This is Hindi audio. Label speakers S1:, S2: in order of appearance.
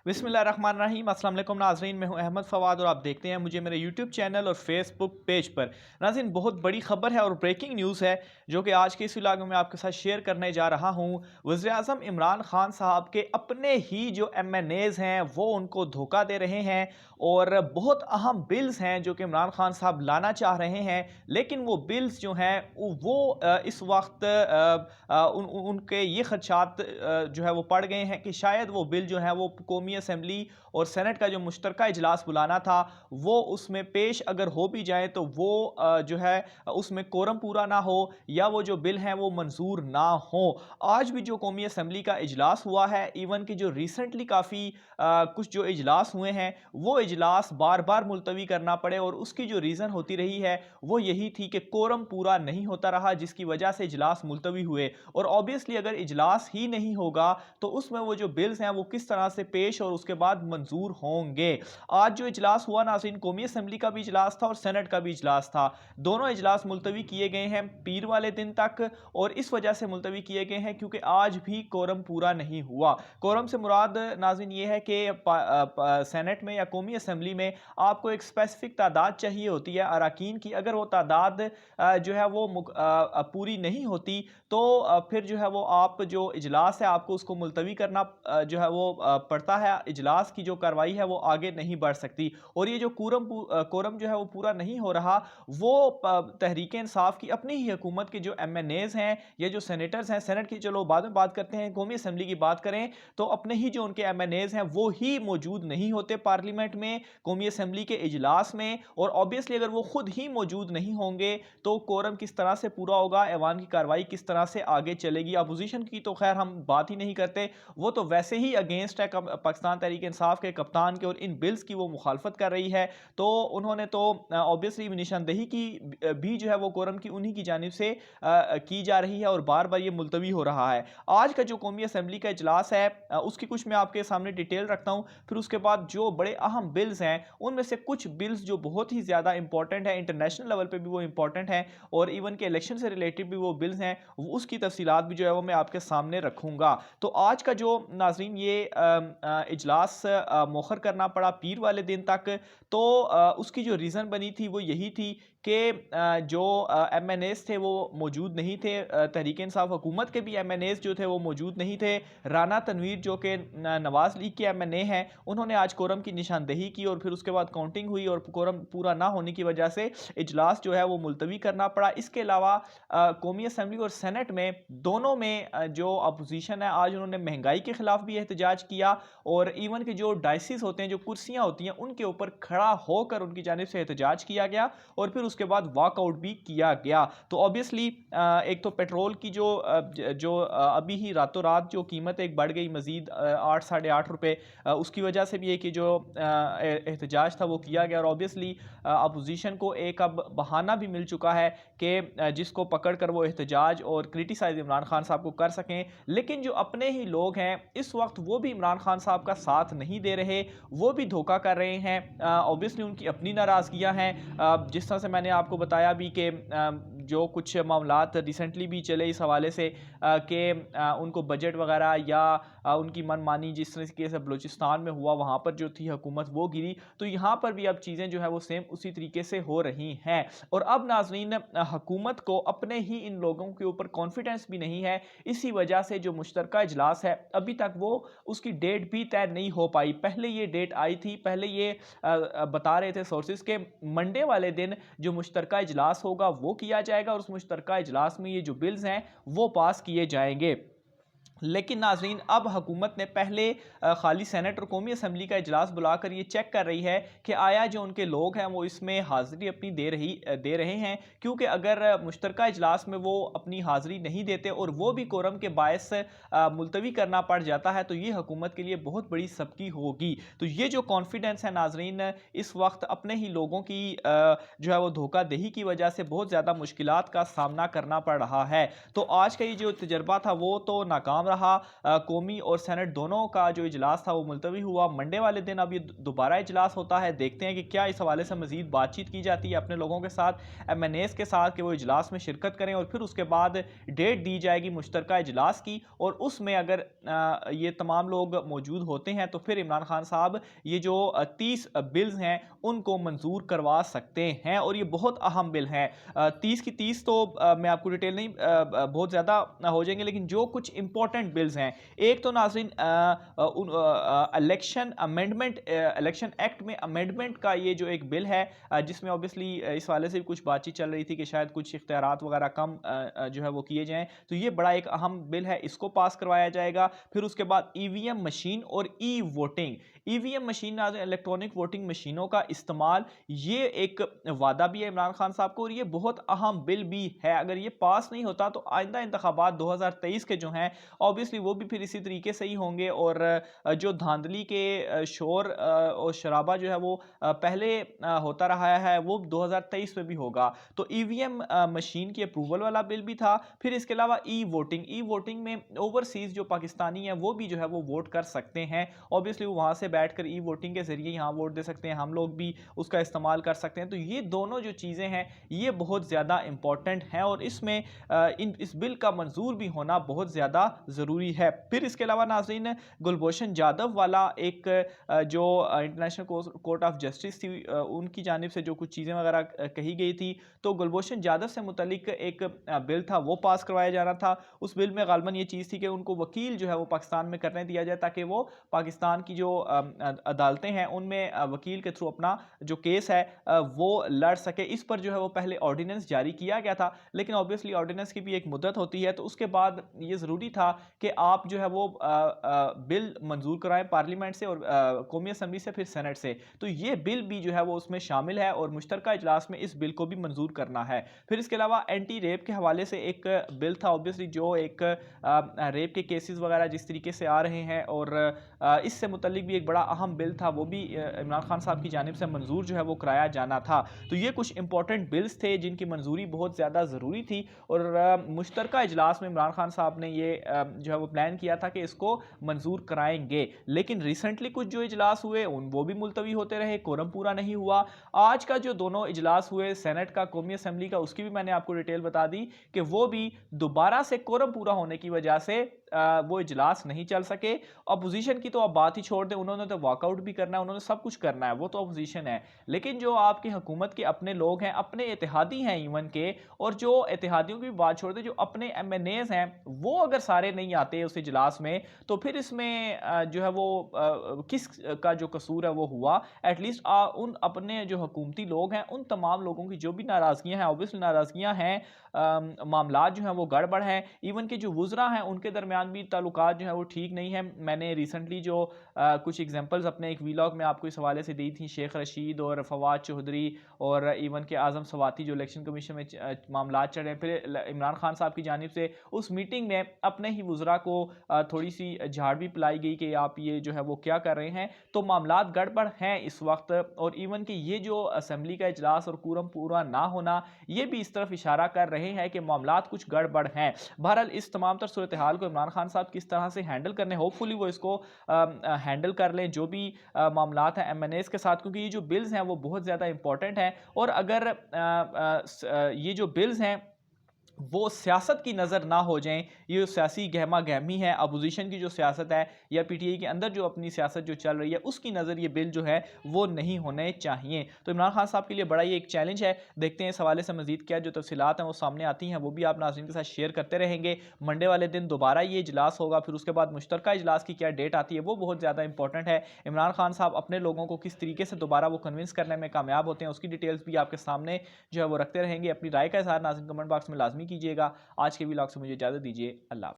S1: बिस्मिल्लाहिर्रहमानिर्रहीम। अस्सलाम वालेकुम नाज़रीन, मैं हूं अहमद फ़वाद और आप देखते हैं मुझे मेरे यूट्यूब चैनल और फेसबुक पेज पर। नाज़रीन, बहुत बड़ी खबर है और ब्रेकिंग न्यूज़ है जो कि आज के इस व्लॉग में आपके साथ शेयर करने जा रहा हूं। वज़ीर-ए-आज़म इमरान खान साहब के अपने ही जो MNAs हैं वो उनको धोखा दे रहे हैं और बहुत अहम बिल्स हैं जो कि इमरान खान साहब लाना चाह रहे हैं, लेकिन वो बिल्स जो हैं वो इस वक्त उनके ये खदशात जो है वो पड़ गए हैं कि शायद वो बिल जो है वो कौमी असम्बली और सेनेट का जो मुश्तरका इजलास बुलाना था वो उसमें पेश अगर हो भी जाए तो वो जो है उसमें कोरम पूरा ना हो या वो जो बिल हैं वो मंजूर ना हो। आज भी जो कौमी असम्बली का इजलास हुआ है, इवन कि जो रिसेंटली काफ़ी कुछ जो इजलास हुए हैं वो इजलास बार बार मुलतवी करना पड़े और उसकी जो रीज़न होती रही है वो यही थी कि कोरम पूरा नहीं होता रहा, जिसकी वजह से इजलास मुलतवी हुए। और ऑब्वियसली अगर इजलास ही नहीं होगा तो उसमें वो जो बिल्स हैं वो किस तरह से पेश और उसके बाद मंजूर होंगे। आज जो इजलास हुआ नाज़रीन, कौमी असम्बली का भी इजलास था और सेनेट का भी इजलास था। दोनों इजलास मुलतवी किए गए हैं पीर वाले दिन तक और इस वजह से मुलतवी किए गए हैं क्योंकि आज भी कोरम पूरा नहीं हुआ। कोरम से मुराद नाज़रीन ये है कि सेनेट में या कौमी असम्बली में आपको एक स्पेसिफिक तादाद चाहिए होती है अराकीन की। अगर वो तादाद जो है वो पूरी नहीं होती तो फिर जो है वो आप जो इजलास है आपको उसको मुलतवी करना जो है वो पड़ता है। इजलास की जो कार्रवाई है वो आगे नहीं बढ़ सकती और ये जो कोरम जो है वो पूरा नहीं हो रहा वो तहरीक इंसाफ की अपनी ही हुकूमत के जो MNAs हैं या जो सेनेटर्स हैं, सेनेट की चलो बाद में बात करते हैं, कौमी असम्बली की बात करें तो अपने ही जो उनके MNAs हैं वो ही मौजूद नहीं होते पार्लियामेंट में, कौमी असम्बली के इजलास में। और ऑब्वियसली अगर वो खुद ही मौजूद नहीं होंगे तो कोरम किस तरह से पूरा होगा, ऐवान की कार्रवाई किस तरह से आगे चलेगी। अपोजिशन की तो खैर हम बात ही नहीं करते, वो तो वैसे ही अगेंस्ट है पाकिस्तान तहरीक इंसाफ के कप्तान के और इन बिल्स की वो मुखालफत कर रही है। तो उन्होंने तो ऑब्वियसली निशानदेही की भी जो है वो कोरम की उन्हीं की जानिब से की जा रही है और बार बार ये मुलतवी हो रहा है। आज का जो कौमी असम्बली का इजलास है उसकी कुछ मैं आपके सामने डिटेल रखता हूँ, फिर उसके बाद जो बड़े अहम बिल्स हैं उनमें से कुछ बिल्स जो बहुत ही ज़्यादा इंपॉर्टेंट है, इंटरनेशनल लेवल पे भी वो इंपॉर्टेंट है और इवन के इलेक्शन से रिलेटेड भी वो बिल्स हैं, उसकी तफसीलात भी जो है वो मैं आपके सामने रखूँगा। तो आज का जो नाज़रीन ये इजलास मौखर करना पड़ा पीर वाले दिन तक, तो उसकी जो रीज़न बनी थी वो यही थी कि जो MNAs थे वो मौजूद नहीं थे। तहरीक इंसाफ हुकूमत के भी MNAs जो थे वो मौजूद नहीं थे। राना तनवीर जो कि नवाज़ लीग के MNA हैं, उन्होंने आज कोरम की निशानदेही की और फिर उसके बाद काउंटिंग हुई और कोरम पूरा ना होने की वजह से इजलास जो है वो मुलतवी करना पड़ा। इसके अलावा कौमी असम्बली और सेनेट में दोनों में जो अपोजिशन है आज उन्होंने महंगाई के खिलाफ भी एहतजाज किया और इवन के जो डाइसिस होते हैं, जो कुर्सियाँ होती हैं, उनके ऊपर खड़ा होकर उनकी जानिब से एहतजाज किया गया और फिर उसके बाद वॉकआउट भी किया गया। तो ऑब्वियसली एक तो पेट्रोल की जो अभी ही रातों रात जो कीमत एक बढ़ गई मजीद 8 साढ़े 8 रुपये, उसकी वजह से भी एक जो एहतजाज था वो किया गया और ऑब्वियसली अपोजिशन को एक अब बहाना भी मिल चुका है कि जिसको पकड़ कर वो एहतजाज और क्रिटिसाइज इमरान खान साहब को कर सकें। लेकिन जो अपने ही लोग हैं इस वक्त वो भी इमरान खान साहब का साथ नहीं दे रहे, वो भी धोखा कर रहे हैं। ऑब्वियसली उनकी अपनी नाराज़गियाँ हैं, जिस तरह से मैंने आपको बताया भी कि जो कुछ मामलात रिसेंटली भी चले इस हवाले से कि उनको बजट वगैरह या उनकी मनमानी जिस तरीके से बलूचिस्तान में हुआ वहाँ पर जो थी हुकूमत वो गिरी, तो यहाँ पर भी अब चीज़ें जो है वो सेम उसी तरीके से हो रही हैं। और अब नाज़रीन हुकूमत को अपने ही इन लोगों के ऊपर कॉन्फिडेंस भी नहीं है, इसी वजह से जो मुश्तरका इजलास है अभी तक वो उसकी डेट भी तय नहीं हो पाई। पहले ये डेट आई थी, पहले ये बता रहे थे सोर्सेज के मंडे वाले दिन जो मुश्तरका इजलास होगा वो किया जाएगा और उस मुश्तरका इजलास में ये जो बिल्स हैं वो पास किए जाएंगे। लेकिन नाज़रीन अब हुकूमत ने पहले खाली सेनेट और कौमी असम्बली का इजलास बुलाकर ये चेक कर रही है कि आया जो उनके लोग हैं वो इसमें हाज़िरी अपनी दे रहे हैं, क्योंकि अगर मुश्तरका इजलास में वो अपनी हाज़िरी नहीं देते और वो भी कोरम के बायस मुलतवी करना पड़ जाता है तो ये हुकूमत के लिए बहुत बड़ी सबकी होगी। तो ये जो कॉन्फिडेंस है नाज़रीन इस वक्त अपने ही लोगों की जो है वो धोखादही की वजह से बहुत ज़्यादा मुश्किलात का सामना करना पड़ रहा है। तो आज का ये जो तजर्बा था वो तो नाकाम रहा। कौमी और सेनेट दोनों का जो इजलास था वो मुलतवी हुआ। मंडे वाले दिन अब ये दोबारा इजलास होता है। देखते हैं कि क्या इस हवाले से मजीद बातचीत की जाती है अपने लोगों के साथ, MNAs के साथ, कि वो इजलास में शिरकत करें और फिर उसके बाद डेट दी जाएगी मुश्तरका इजलास की, और उसमें अगर ये तमाम लोग मौजूद होते हैं तो फिर इमरान खान साहब ये जो 30 बिल्स हैं उनको मंजूर करवा सकते हैं। और ये बहुत अहम बिल हैं। 30 की 30 तो मैं आपको डिटेल नहीं, बहुत ज़्यादा हो जाएंगे, लेकिन जो कुछ इंपॉर्टेंट बिल्स हैं, एक तो नाज़रीन इलेक्शन अमेंडमेंट, इलेक्शन एक्ट में अमेंडमेंट का ये जो एक बिल है, जिसमें ऑब्वियसली इस वाले से भी कुछ बातचीत चल रही थी कि शायद कुछ इख्तियारात वगैरह कम जो है वो किए जाएं, तो ये बड़ा एक अहम बिल है, इसको पास करवाया जाएगा। फिर उसके बाद EVM मशीन और voting, EVM machine electronic voting मशीनों का इस्तेमाल, ये एक वादा भी है इमरान खान साहब को, और ये बहुत अहम बिल भी है। अगर ये पास नहीं होता तो आइंदा इंतखाबात 2023 के जो हैं ऑब्वियसली वो भी फिर इसी तरीके से ही होंगे, और जो धांधली के शोर और शराबा जो है वो पहले होता रहा है वो 2023 में भी होगा। तो EVM मशीन की अप्रूवल वाला बिल भी था। फिर इसके अलावा वोटिंग में ओवरसीज जो पाकिस्तानी हैं वो भी जो है वो वोट कर सकते हैं। ऑब्वियसली वो वहाँ से बैठकर वोटिंग के जरिए यहाँ वोट दे सकते हैं, हम लोग भी उसका इस्तेमाल कर सकते हैं। तो ये दोनों जो चीज़ें हैं ये बहुत ज़्यादा इंपॉर्टेंट हैं, और इसमें इस बिल का मंजूर भी होना बहुत ज़्यादा ज़रूरी है। फिर इसके अलावा नाज़रीन, गुलभूषण जाधव वाला एक जो इंटरनेशनल कोर्ट ऑफ जस्टिस थी, उनकी जानिब से जो कुछ चीज़ें वगैरह कही गई थी, तो गुलभूषण जाधव से मुतलिक एक बिल था वो पास करवाया जाना था। उस बिल में गालबन ये चीज़ थी कि उनको वकील जो है वो पाकिस्तान में करने दिया जाए, ताकि वो पाकिस्तान की जो अदालतें हैं उनमें वकील के थ्रू अपना जो केस है वो लड़ सके। इस पर जो है वो पहले ऑर्डिनेंस जारी किया गया था, लेकिन ऑब्वियसली ऑर्डिनेंस की भी एक मुद्दत होती है, तो उसके बाद ये ज़रूरी था कि आप जो है वो बिल मंजूर कराएं पार्लियामेंट से और कौमी असम्बली से, फिर सेनेट से। तो ये बिल भी जो है वो उसमें शामिल है, और मुश्तरका इजलास में इस बिल को भी मंजूर करना है। फिर इसके अलावा एंटी रेप के हवाले से एक बिल था, ऑब्वियसली जो एक रेप के केसेस वगैरह जिस तरीके से आ रहे हैं, और इससे मुतल्लिक भी एक बड़ा अहम बिल था, वो भी इमरान खान साहब की जानिब से मंजूर जो है वो कराया जाना था। तो ये कुछ इंपॉर्टेंट बिल्स थे जिनकी मंजूरी बहुत ज़्यादा ज़रूरी थी, और मुश्तरका इजलास में इमरान खान साहब ने ये जो है वो प्लान किया था कि इसको मंजूर कराएंगे। लेकिन रिसेंटली कुछ जो इजलास हुए वो भी मुलतवी होते रहे, कोरम पूरा नहीं हुआ। आज का जो दोनों इजलास हुए, सेनेट का, कौमी असम्बली का, उसकी भी मैंने आपको डिटेल बता दी कि वो भी दोबारा से कोरम पूरा होने की वजह से वो इजलास नहीं चल सके। अपोजिशन की तो आप बात ही छोड़ दें, उन्होंने तो वॉकआउट भी करना है, उन्होंने सब कुछ करना है, वो तो अपोजिशन है। लेकिन जो आपकी हुकूमत के अपने लोग हैं, अपने इत्तेहादी हैं इवन के, और जो इत्तेहादियों की भी बात छोड़ दें, जो अपने MNAs हैं वो अगर सारे नहीं आते उस इजलास में, तो फिर इसमें जो है वो किस का जो कसूर है वो हुआ। एटलीस्ट उन अपने जो हुकूमती लोग हैं उन तमाम लोगों की जो भी नाराज़गियाँ हैं, ऑब्वियसली नाराज़गियाँ हैं, मामलात जो हैं वो गड़बड़ हैं। इवन के जो वुज़रा हैं उनके दरमियान भी ताल्लुकात जो है वो ठीक नहीं है। मैंने रिसेंटली जो कुछ एग्जांपल्स अपने एक व्लॉग में आपको इस हवाले से दी थी, शेख रशीद और फवाद चौधरी और इवन के आज़म सवाती जो इलेक्शन कमीशन में मामलात चढ़े। फिर इमरान खान साहब की जानिब से उस मीटिंग में अपने ही वुज़रा को थोड़ी सी झाड़ भी पिलाई गई कि आप ये जो है वो क्या कर रहे हैं। तो मामलात गड़बड़ हैं इस वक्त, और इवन कि ये जो असम्बली का इजलास और कोरम पूरा ना होना, ये भी इस तरफ इशारा कर रहे हैं कि मामलात कुछ गड़बड़ हैं। बहरहाल इस तमाम तर सूरत हाल को इमरान खान साहब किस तरह से हैंडल करने, होपफुली वो इसको हैंडल कर लें जो भी मामलात हैं MNAs के साथ, क्योंकि ये जो बिल्स हैं वो बहुत ज़्यादा इंपॉर्टेंट हैं। और अगर ये जो बिल्स हैं वो सियासत की नज़र ना हो जाएं, ये सियासी गहमा गहमी है, अपोजिशन की जो सियासत है या PTI के अंदर जो अपनी सियासत जो चल रही है उसकी नज़र ये बिल जो है वो नहीं होने चाहिए। तो इमरान खान साहब के लिए बड़ा ये एक चैलेंज है। देखते हैं इस हवाले से मज़ीद क्या जो तफसीलात हैं वो सामने आती हैं, वो भी आप नाज़रीन के साथ शेयर करते रहेंगे। मंडे वाले दिन दोबारा ये इजलास होगा, फिर उसके बाद मुश्तरका इजलास की क्या डेट आती है वो बहुत ज़्यादा इंपॉर्टेंट है। इमरान खान साहब अपने लोगों को किस तरीके से दोबारा वो कन्विंस करने में कामयाब होते हैं उसकी डिटेल्स भी आपके सामने जो है वो रखते रहेंगे। अपनी राय का इज़हार नाज़रीन कमेंट बॉक्स में लाजमी कीजिएगा। आज के व्लॉग से मुझे इजाज़त दीजिए। अल्लाह।